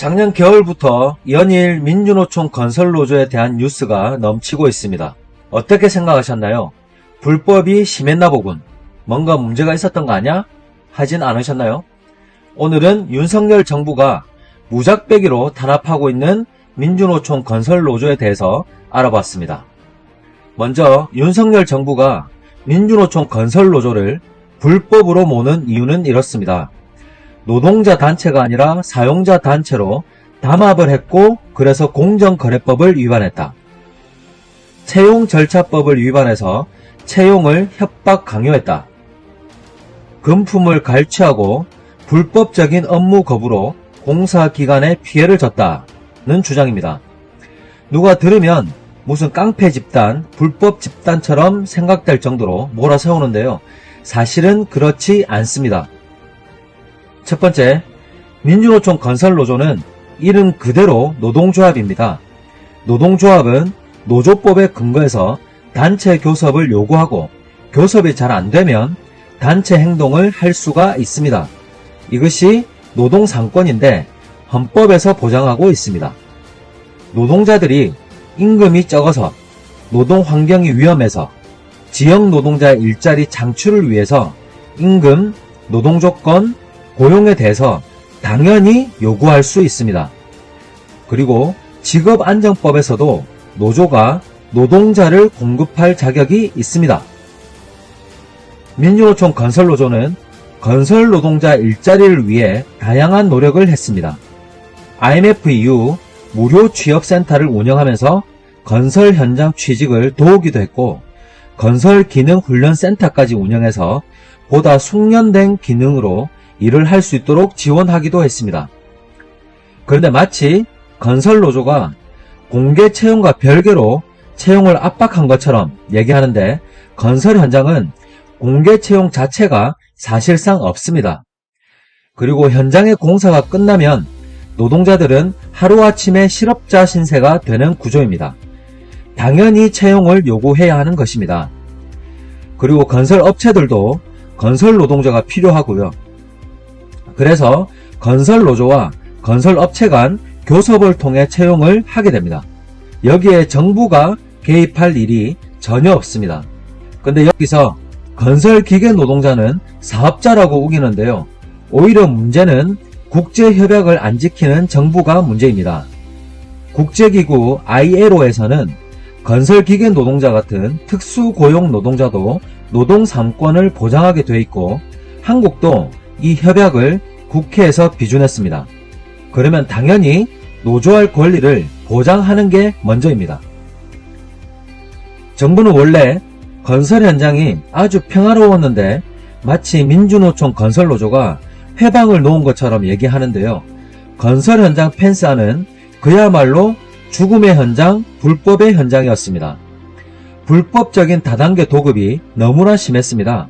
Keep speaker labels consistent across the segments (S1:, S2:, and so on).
S1: 작년 겨울부터 연일 민주노총 건설노조에 대한 뉴스가 넘치고 있습니다. 어떻게 생각하셨나요? 불법이 심했나 보군. 뭔가 문제가 있었던 거 아냐? 하진 않으셨나요? 오늘은 윤석열 정부가 무작배기로 탄압하고 있는 민주노총 건설노조에 대해서 알아봤습니다. 먼저 윤석열 정부가 민주노총 건설노조를 불법으로 모는 이유는 이렇습니다. 노동자 단체가 아니라 사용자 단체로 담합을 했고 그래서 공정거래법을 위반했다. 채용 절차법을 위반해서 채용을 협박 강요했다. 금품을 갈취하고 불법적인 업무 거부로 공사기관에 피해를 줬다는 주장입니다. 누가 들으면 무슨 깡패 집단, 불법 집단처럼 생각될 정도로 몰아세우는데요. 사실은 그렇지 않습니다. 첫 번째, 민주노총 건설노조는 이름 그대로 노동조합입니다. 노동조합은 노조법에 근거해서 단체 교섭을 요구하고 교섭이 잘 안되면 단체 행동을 할 수가 있습니다. 이것이 노동상권인데 헌법에서 보장하고 있습니다. 노동자들이 임금이 적어서 노동환경이 위험해서 지역노동자의 일자리 창출을 위해서 임금, 노동조건, 고용에 대해서 당연히 요구할 수 있습니다. 그리고 직업안정법에서도 노조가 노동자를 공급할 자격이 있습니다. 민주노총 건설노조는 건설노동자 일자리를 위해 다양한 노력을 했습니다. IMF 이후 무료 취업센터를 운영하면서 건설 현장 취직을 도우기도 했고 건설기능훈련센터까지 운영해서 보다 숙련된 기능으로 일을 할 수 있도록 지원하기도 했습니다. 그런데 마치 건설노조가 공개 채용과 별개로 채용을 압박한 것처럼 얘기하는데 건설 현장은 공개 채용 자체가 사실상 없습니다. 그리고 현장의 공사가 끝나면 노동자들은 하루아침에 실업자 신세가 되는 구조입니다. 당연히 채용을 요구해야 하는 것입니다. 그리고 건설업체들도 건설노동자가 필요하고요. 그래서 건설노조와 건설업체 간 교섭을 통해 채용을 하게 됩니다. 여기에 정부가 개입할 일이 전혀 없습니다. 근데 여기서 건설기계 노동자는 사업자라고 우기는데요. 오히려 문제는 국제협약을 안 지키는 정부가 문제입니다. 국제기구 ILO에서는 건설기계 노동자 같은 특수고용 노동자도 노동3권을 보장하게 돼 있고 한국도 이 협약을 국회에서 비준했습니다. 그러면 당연히 노조할 권리를 보장하는 게 먼저입니다. 정부는 원래 건설 현장이 아주 평화로웠는데 마치 민주노총 건설노조가 회방을 놓은 것처럼 얘기하는데요. 건설 현장 펜스 안은 그야말로 죽음의 현장, 불법의 현장이었습니다. 불법적인 다단계 도급이 너무나 심했습니다.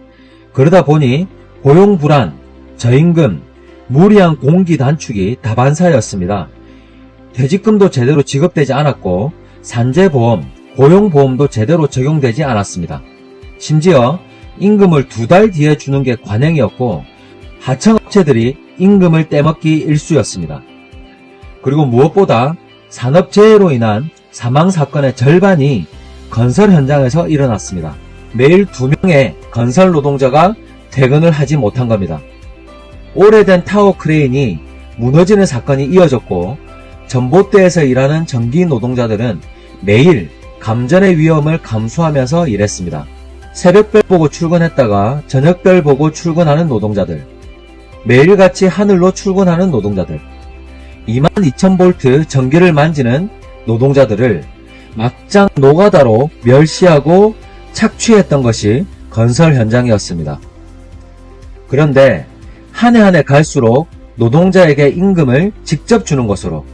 S1: 그러다 보니 고용불안, 저임금, 무리한 공기 단축이 다반사였습니다. 퇴직금도 제대로 지급되지 않았고 산재보험, 고용보험도 제대로 적용되지 않았습니다. 심지어 임금을 2달 뒤에 주는 게 관행이었고 하청업체들이 임금을 떼먹기 일쑤였습니다. 그리고 무엇보다 산업재해로 인한 사망사건의 절반이 건설 현장에서 일어났습니다. 매일 2명의 건설 노동자가 퇴근을 하지 못한 겁니다. 오래된 타워 크레인이 무너지는 사건이 이어졌고 전봇대에서 일하는 전기 노동자들은 매일 감전의 위험을 감수하면서 일했습니다. 새벽별 보고 출근했다가 저녁별 보고 출근하는 노동자들, 매일같이 하늘로 출근하는 노동자들, 22,000V 전기를 만지는 노동자들을 막장 노가다로 멸시하고 착취했던 것이 건설 현장이었습니다. 그런데 한 해 한 해 갈수록 노동자에게 임금을 직접 주는 것으로,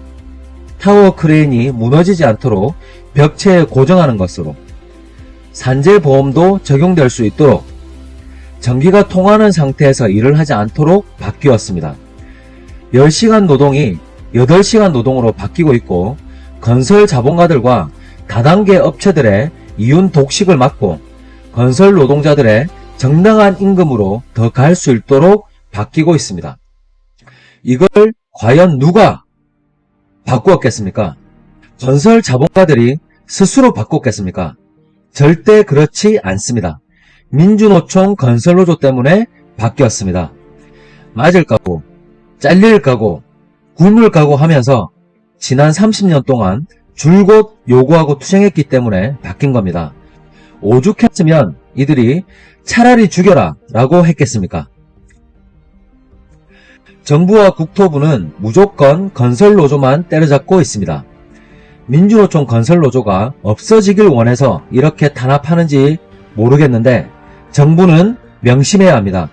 S1: 타워 크레인이 무너지지 않도록 벽체에 고정하는 것으로, 산재보험도 적용될 수 있도록, 전기가 통하는 상태에서 일을 하지 않도록 바뀌었습니다. 10시간 노동이 8시간 노동으로 바뀌고 있고 건설 자본가들과 다단계 업체들의 이윤 독식을 막고 건설 노동자들의 정당한 임금으로 더 갈 수 있도록 바뀌고 있습니다. 이걸 과연 누가 바꾸었겠습니까? 건설 자본가들이 스스로 바꿨겠습니까? 절대 그렇지 않습니다. 민주노총 건설노조 때문에 바뀌었습니다. 맞을 까고 잘릴 까고 굶을 까고 하면서 지난 30년 동안 줄곧 요구하고 투쟁했기 때문에 바뀐 겁니다. 오죽했으면 이들이 차라리 죽여라 라고 했겠습니까? 정부와 국토부는 무조건 건설노조만 때려잡고 있습니다. 민주노총 건설노조가 없어지길 원해서 이렇게 탄압하는지 모르겠는데 정부는 명심해야 합니다.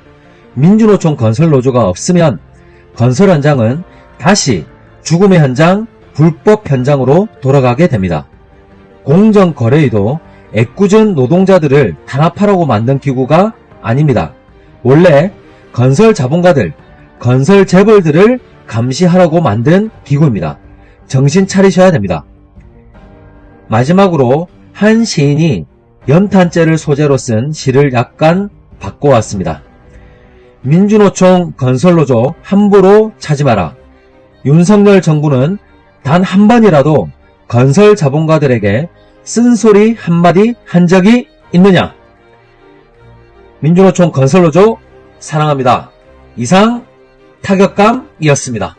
S1: 민주노총 건설노조가 없으면 건설 현장은 다시 죽음의 현장, 불법 현장으로 돌아가게 됩니다. 공정거래위도 애꿎은 노동자들을 탄압하라고 만든 기구가 아닙니다. 원래 건설 자본가들, 건설 재벌들을 감시하라고 만든 기구입니다. 정신 차리셔야 됩니다. 마지막으로 한 시인이 연탄재를 소재로 쓴 시를 약간 바꿔왔습니다. 민주노총 건설노조 함부로 차지 마라. 윤석열 정부는 단 한 번이라도 건설 자본가들에게 쓴소리 한마디 한 적이 있느냐? 민주노총 건설노조 사랑합니다. 이상 타격감이었습니다.